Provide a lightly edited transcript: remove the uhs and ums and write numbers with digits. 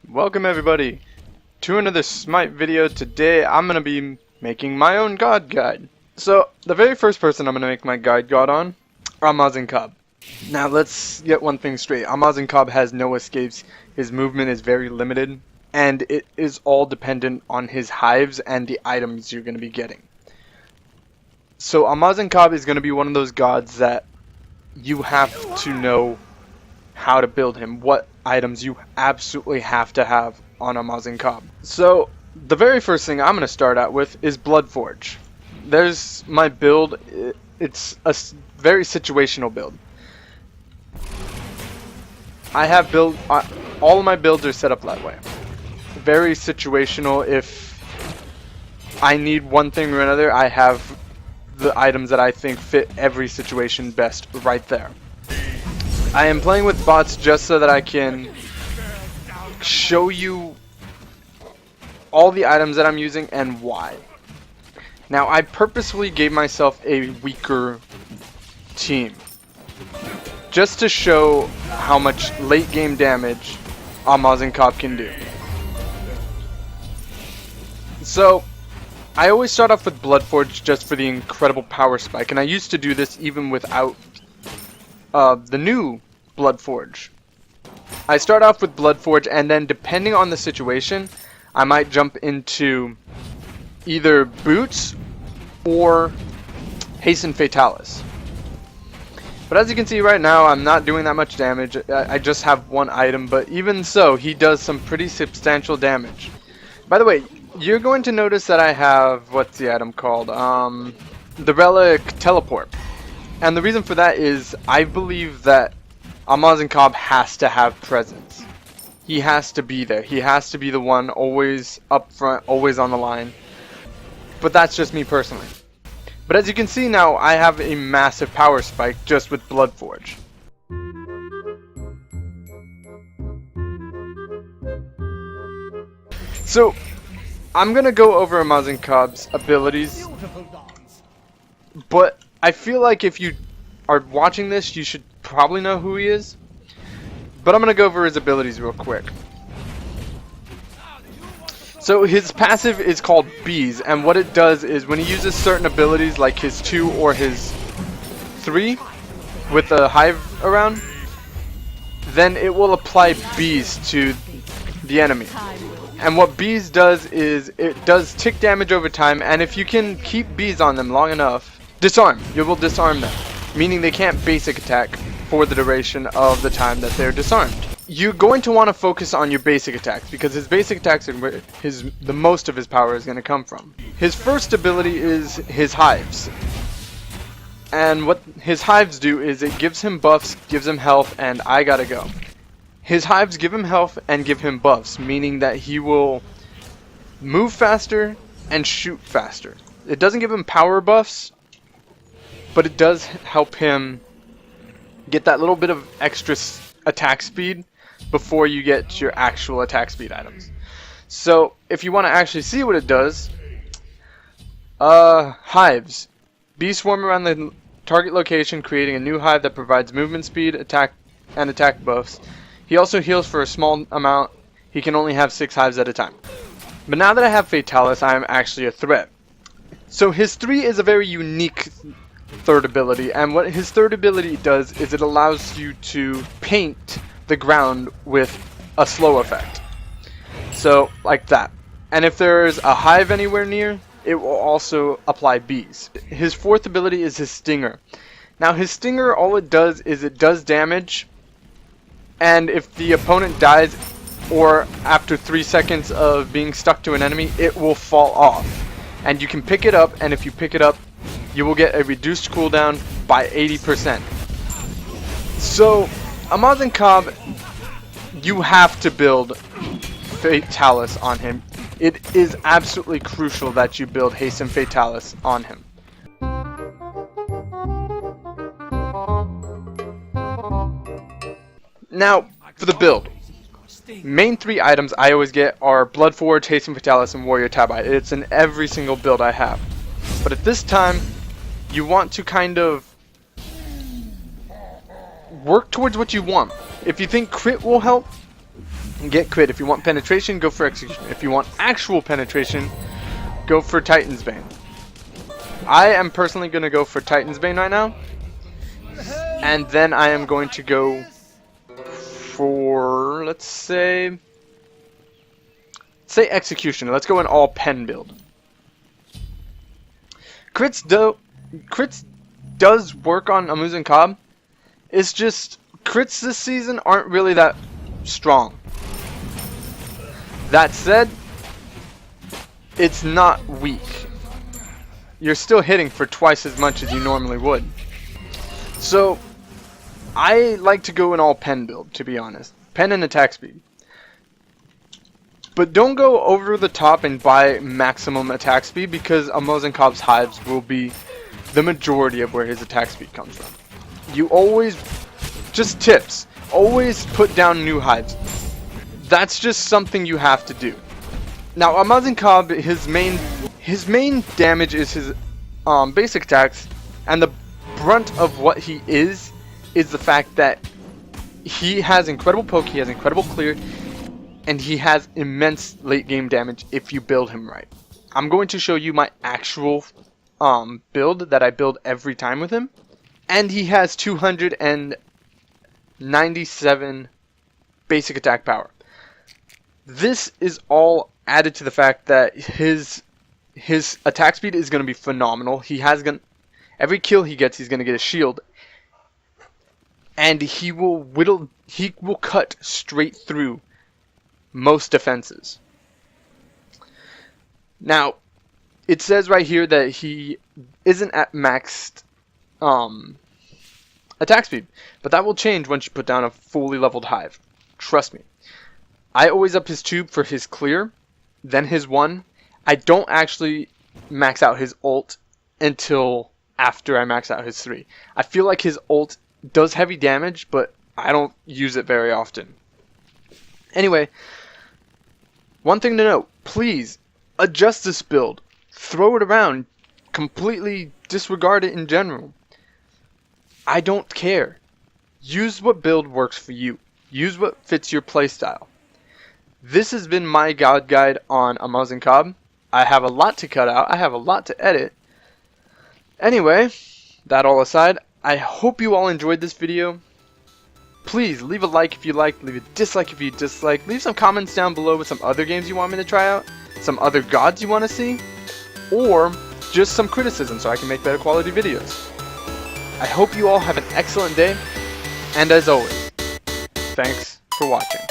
Welcome everybody to another Smite video. Today I'm going to be making my own god guide. So the very first person I'm going to make my guide god on, Ah-Muzen-Cab. Now let's get one thing straight. Ah-Muzen-Cab has no escapes, his movement is very limited, and it is all dependent on his hives and the items you're going to be getting. So Ah-Muzen-Cab is going to be one of those gods that you have to know how to build him, what items you absolutely have to have on Ah-Muzen-Cab. So the very first thing I'm going to start out with is Bloodforge. There's my build. It's a very situational build. I have build all of my builds are set up that way. Very situational. If I need one thing or another, I have the items that I think fit every situation best right there. I am playing with bots just so that I can show you all the items that I'm using and why. Now, I purposefully gave myself a weaker team just to show how much late game damage Ah-Muzen-Cab can do. So, I always start off with Bloodforge just for the incredible power spike, and I used to do this even without the new Bloodforge. I start off with Bloodforge, and then depending on the situation, I might jump into either Boots or Hasten Fatalis. But as you can see right now, I'm not doing that much damage. I just have one item, but even so, he does some pretty substantial damage. By the way, you're going to notice that I have, what's the item called? The Relic Teleport. And the reason for that is I believe that Ah-Muzen-Cab has to have presence. He has to be there. He has to be the one always up front, always on the line. But that's just me personally. But as you can see now, I have a massive power spike just with Bloodforge. So, I'm going to go over Ah-Muzen-Cab's abilities. But I feel like if you are watching this, you should probably know who he is. But I'm going to go over his abilities real quick. So his passive is called Bees, and what it does is when he uses certain abilities like his 2 or his 3 with a hive around, then it will apply Bees to the enemy. And what Bees does is it does tick damage over time, and if you can keep Bees on them long enough, disarm. You will disarm them, meaning they can't basic attack for the duration of the time that they're disarmed. You're going to want to focus on your basic attacks because his basic attacks are where the most of his power is going to come from. His first ability is his hives. And what his hives do is it gives him buffs, gives him health, and I gotta go. His hives give him health and give him buffs, meaning that he will move faster and shoot faster. It doesn't give him power buffs, but it does help him get that little bit of extra attack speed before you get your actual attack speed items. So if you want to actually see what it does, hives. Bees swarm around the target location, creating a new hive that provides movement speed, attack buffs. He also heals for a small amount. He can only have 6 hives at a time. But now that I have Fatalis, I am actually a threat. So his 3 is a very unique third ability, and what his third ability does is it allows you to paint the ground with a slow effect. So, like that. And if there's a hive anywhere near, it will also apply bees. His fourth ability is his stinger. Now his stinger, all it does is it does damage, and if the opponent dies or after 3 seconds of being stuck to an enemy, it will fall off. And you can pick it up, and if you pick it up, you will get a reduced cooldown by 80%. So, Ah-Muzen-Cab, you have to build Fatalis on him. It is absolutely crucial that you build Hasten Fatalis on him. Now, for the build. Main 3 items I always get are Bloodforge, Hasten Fatalis, and Warrior Tabite. It's in every single build I have. But at this time, you want to kind of work towards what you want. If you think crit will help, get crit. If you want penetration, go for execution. If you want actual penetration, go for Titan's Bane. I am personally going to go for Titan's Bane right now. And then I am going to go for, let's say execution. Let's go an all pen build. Crits does work on Ah-Muzen-Cab. It's just crits this season aren't really that strong. That said, it's not weak. You're still hitting for twice as much as you normally would. So I like to go an all pen build, to be honest. Pen and attack speed. But don't go over the top and buy maximum attack speed, because Ah-Muzen-Cab's hives will be the majority of where his attack speed comes from. You always, just tips, always put down new hives. That's just something you have to do. Now Ah-Muzen-Cab, his main damage is his basic attacks, and the brunt of what he is the fact that he has incredible poke, he has incredible clear, and he has immense late game damage if you build him right. I'm going to show you my actual build that I build every time with him. And he has 297 basic attack power. This is all added to the fact that his attack speed is going to be phenomenal. Every kill he gets, he's going to get a shield. And he will cut straight through most defenses. Now, it says right here that he isn't at maxed attack speed, but that will change once you put down a fully leveled hive. Trust me. I always up his tube for his clear, then his 1. I don't actually max out his ult until after I max out his 3. I feel like his ult does heavy damage, but I don't use it very often. Anyway, one thing to note, please adjust this build. Throw it around. Completely disregard it in general. I don't care. Use what build works for you. Use what fits your playstyle. This has been my God Guide on Ah-Muzen-Cab. I have a lot to cut out. I have a lot to edit. Anyway, that all aside, I hope you all enjoyed this video. Please leave a like if you liked, leave a dislike if you dislike, leave some comments down below with some other games you want me to try out, some other gods you want to see, or just some criticism so I can make better quality videos. I hope you all have an excellent day, and as always, thanks for watching.